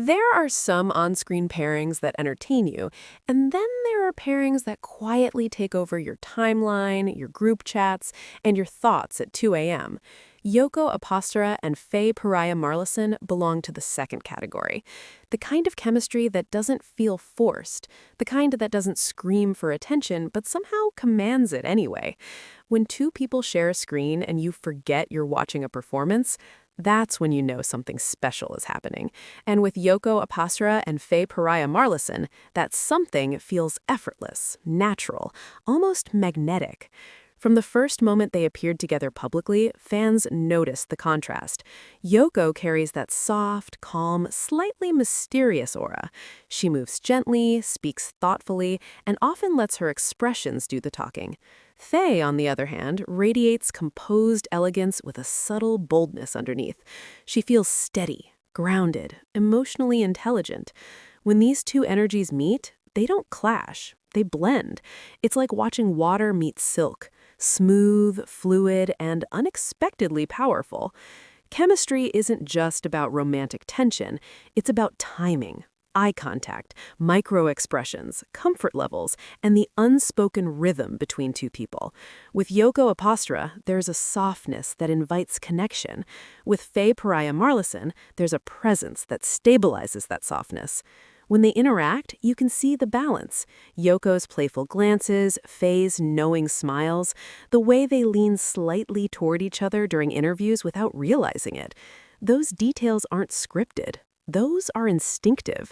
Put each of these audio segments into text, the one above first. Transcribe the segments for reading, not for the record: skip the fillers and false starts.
There are some on-screen pairings that entertain you, and then there are pairings that quietly take over your timeline, your group chats, and your thoughts at 2 a.m. Yoko Apasra and Faye Peraya Marlison belong to the second category. The kind of chemistry that doesn't feel forced, the kind that doesn't scream for attention but somehow commands it anyway. When two people share a screen and you forget you're watching a performance, that's when you know something special is happening. And with Yoko Apasra and Faye Peraya Marlison, that something feels effortless, natural, almost magnetic. From the first moment they appeared together publicly, fans noticed the contrast. Yoko carries that soft, calm, slightly mysterious aura. She moves gently, speaks thoughtfully, and often lets her expressions do the talking. Faye, on the other hand, radiates composed elegance with a subtle boldness underneath. She feels steady, grounded, emotionally intelligent. When these two energies meet, they don't clash, they blend. It's like watching water meet silk, smooth, fluid, and unexpectedly powerful. Chemistry isn't just about romantic tension, it's about timing, eye contact, micro-expressions, comfort levels, and the unspoken rhythm between two people. With Yoko Apasra, there's a softness that invites connection. With Faye Peraya Marlison, there's a presence that stabilizes that softness. When they interact, you can see the balance. Yoko's playful glances, Faye's knowing smiles, the way they lean slightly toward each other during interviews without realizing it. Those details aren't scripted. Those are instinctive.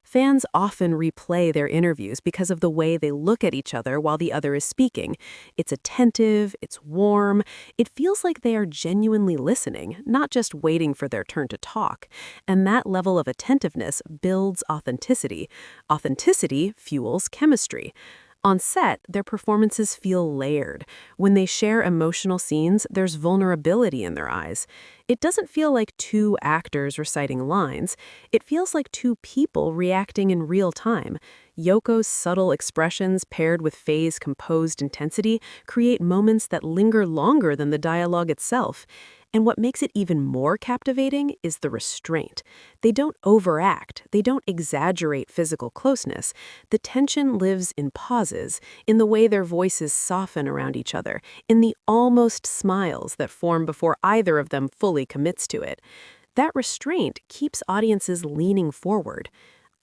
Fans often replay their interviews because of the way they look at each other while the other is speaking. It's attentive, it's warm, it feels like they are genuinely listening, not just waiting for their turn to talk. And that level of attentiveness builds authenticity. Authenticity fuels chemistry. On set, their performances feel layered. When they share emotional scenes, there's vulnerability in their eyes. It doesn't feel like two actors reciting lines. It feels like two people reacting in real time. Yoko's subtle expressions paired with Faye's composed intensity create moments that linger longer than the dialogue itself. And what makes it even more captivating is the restraint. They don't overact, they don't exaggerate physical closeness. The tension lives in pauses, in the way their voices soften around each other, in the almost smiles that form before either of them fully commits to it. That restraint keeps audiences leaning forward.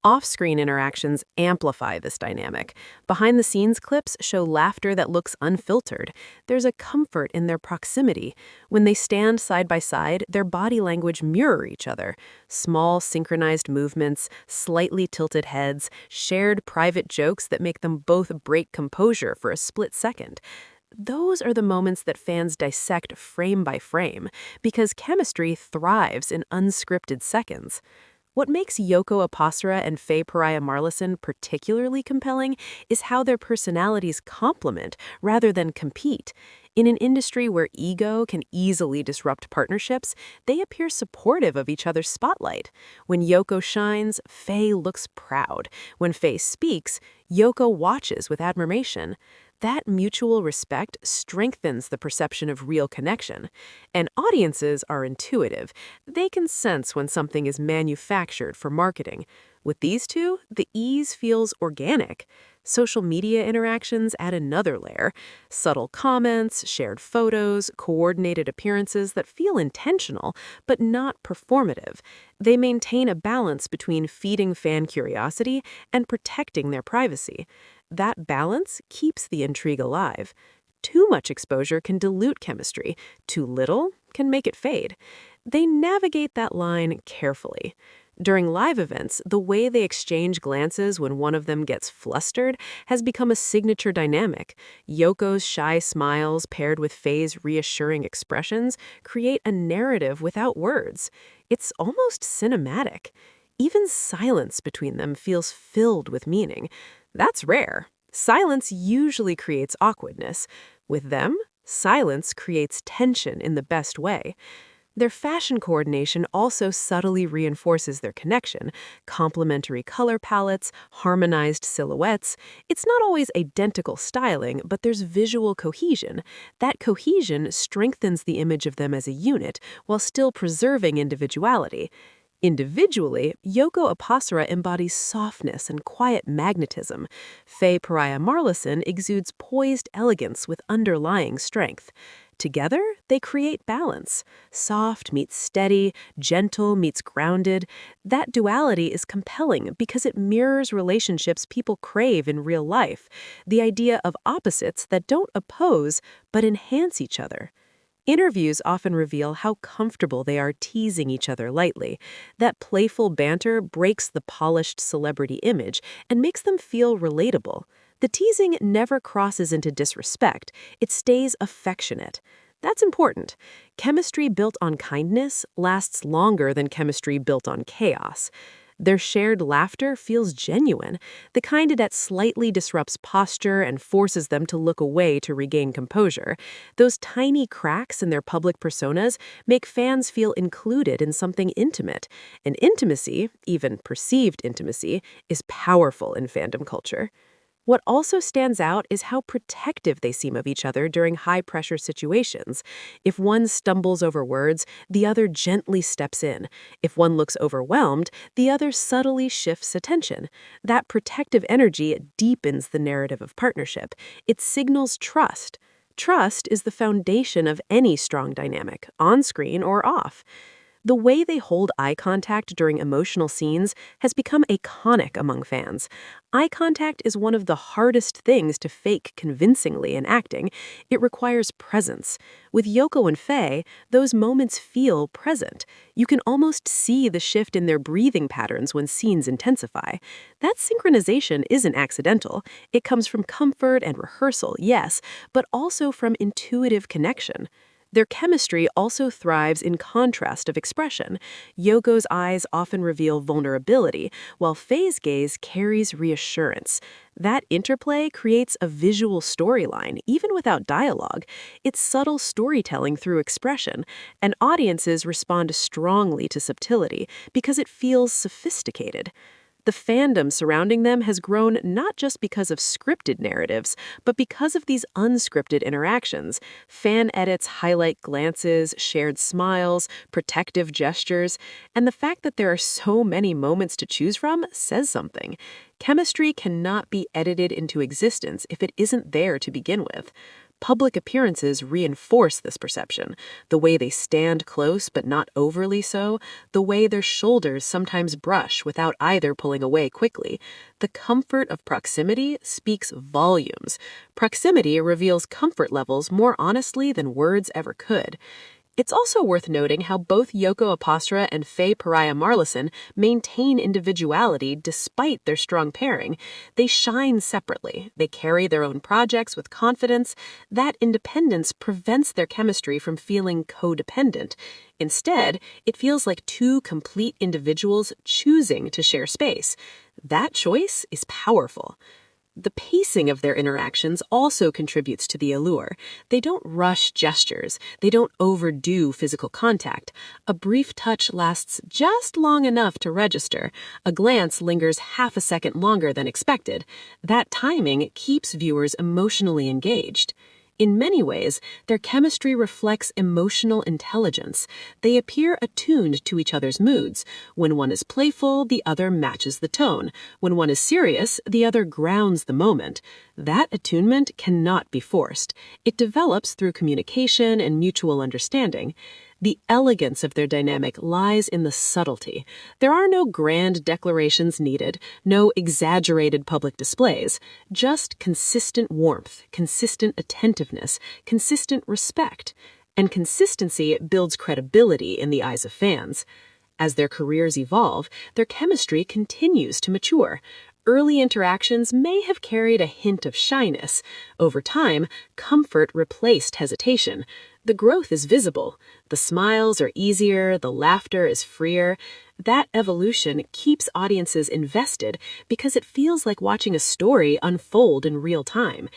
Off-screen interactions amplify this dynamic. Behind-the-scenes clips show laughter that looks unfiltered. There's a comfort in their proximity. When they stand side by side, their body language mirror each other. Small, synchronized movements, slightly tilted heads, shared private jokes that make them both break composure for a split second. Those are the moments that fans dissect frame by frame, because chemistry thrives in unscripted seconds. What makes Yoko Apasra and Faye Peraya Marlison particularly compelling is how their personalities complement rather than compete. In an industry where ego can easily disrupt partnerships, they appear supportive of each other's spotlight. When Yoko shines, Faye looks proud. When Faye speaks, Yoko watches with admiration. That mutual respect strengthens the perception of real connection. And audiences are intuitive. They can sense when something is manufactured for marketing. With these two, the ease feels organic. Social media interactions add another layer. Subtle comments, shared photos, coordinated appearances that feel intentional, but not performative. They maintain a balance between feeding fan curiosity and protecting their privacy. That balance keeps the intrigue alive. Too much exposure can dilute chemistry. Too little can make it fade. They navigate that line carefully. During live events, the way they exchange glances when one of them gets flustered has become a signature dynamic. Yoko's shy smiles paired with Faye's reassuring expressions create a narrative without words. It's almost cinematic. Even silence between them feels filled with meaning. That's rare. Silence usually creates awkwardness. With them, silence creates tension in the best way. Their fashion coordination also subtly reinforces their connection. Complementary color palettes, harmonized silhouettes. It's not always identical styling, but there's visual cohesion. That cohesion strengthens the image of them as a unit while still preserving individuality. Individually, Yoko Apasra embodies softness and quiet magnetism. Faye Marlison exudes poised elegance with underlying strength. Together, they create balance. Soft meets steady, gentle meets grounded. That duality is compelling because it mirrors relationships people crave in real life, the idea of opposites that don't oppose but enhance each other. Interviews often reveal how comfortable they are teasing each other lightly. That playful banter breaks the polished celebrity image and makes them feel relatable. The teasing never crosses into disrespect. It stays affectionate. That's important. Chemistry built on kindness lasts longer than chemistry built on chaos. Their shared laughter feels genuine, the kind that slightly disrupts posture and forces them to look away to regain composure. Those tiny cracks in their public personas make fans feel included in something intimate. And intimacy, even perceived intimacy, is powerful in fandom culture. What also stands out is how protective they seem of each other during high-pressure situations. If one stumbles over words, the other gently steps in. If one looks overwhelmed, the other subtly shifts attention. That protective energy deepens the narrative of partnership. It signals trust. Trust is the foundation of any strong dynamic, on screen or off. The way they hold eye contact during emotional scenes has become iconic among fans. Eye contact is one of the hardest things to fake convincingly in acting. It requires presence. With Yoko and Faye, those moments feel present. You can almost see the shift in their breathing patterns when scenes intensify. That synchronization isn't accidental. It comes from comfort and rehearsal, yes, but also from intuitive connection. Their chemistry also thrives in contrast of expression. Yoko's eyes often reveal vulnerability, while Faye's gaze carries reassurance. That interplay creates a visual storyline, even without dialogue. It's subtle storytelling through expression, and audiences respond strongly to subtlety because it feels sophisticated. The fandom surrounding them has grown not just because of scripted narratives, but because of these unscripted interactions. Fan edits highlight glances, shared smiles, protective gestures, and the fact that there are so many moments to choose from says something. Chemistry cannot be edited into existence if it isn't there to begin with. Public appearances reinforce this perception. The way they stand close but not overly so, the way their shoulders sometimes brush without either pulling away quickly. The comfort of proximity speaks volumes. Proximity reveals comfort levels more honestly than words ever could. It's also worth noting how both Yoko Apasra and Faye Marlison maintain individuality despite their strong pairing. They shine separately. They carry their own projects with confidence. That independence prevents their chemistry from feeling codependent. Instead, it feels like two complete individuals choosing to share space. That choice is powerful. The pacing of their interactions also contributes to the allure. They don't rush gestures. They don't overdo physical contact. A brief touch lasts just long enough to register. A glance lingers half a second longer than expected. That timing keeps viewers emotionally engaged. In many ways, their chemistry reflects emotional intelligence. They appear attuned to each other's moods. When one is playful, the other matches the tone. When one is serious, the other grounds the moment. That attunement cannot be forced. It develops through communication and mutual understanding. The elegance of their dynamic lies in the subtlety. There are no grand declarations needed, no exaggerated public displays, just consistent warmth, consistent attentiveness, consistent respect. And consistency builds credibility in the eyes of fans. As their careers evolve, their chemistry continues to mature. Early interactions may have carried a hint of shyness. Over time, comfort replaced hesitation. The growth is visible. The smiles are easier, the laughter is freer. That evolution keeps audiences invested because it feels like watching a story unfold in real time.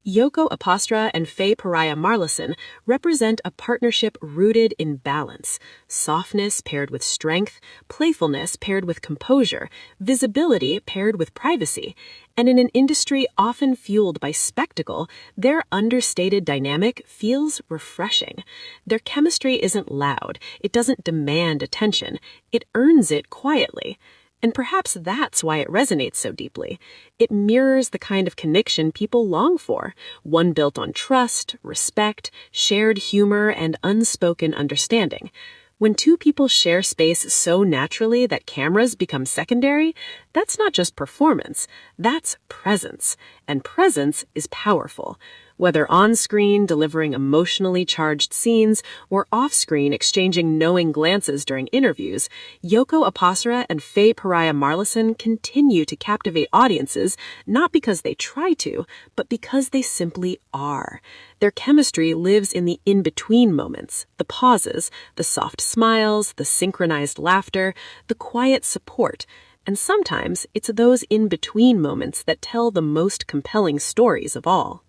Yoko Apasra and Faye Marlison represent a partnership rooted in balance, softness paired with strength, playfulness paired with composure, visibility paired with privacy. And in an industry often fueled by spectacle, their understated dynamic feels refreshing. Their chemistry isn't loud, it doesn't demand attention, it earns it quietly. And perhaps that's why it resonates so deeply. It mirrors the kind of connection people long for, one built on trust, respect, shared humor, and unspoken understanding. When two people share space so naturally that cameras become secondary, that's not just performance, that's presence. And presence is powerful. Whether on-screen delivering emotionally charged scenes or off-screen exchanging knowing glances during interviews, Yoko Apasra and Faye Marlison continue to captivate audiences not because they try to, but because they simply are. Their chemistry lives in the in-between moments, the pauses, the soft smiles, the synchronized laughter, the quiet support. And sometimes it's those in-between moments that tell the most compelling stories of all.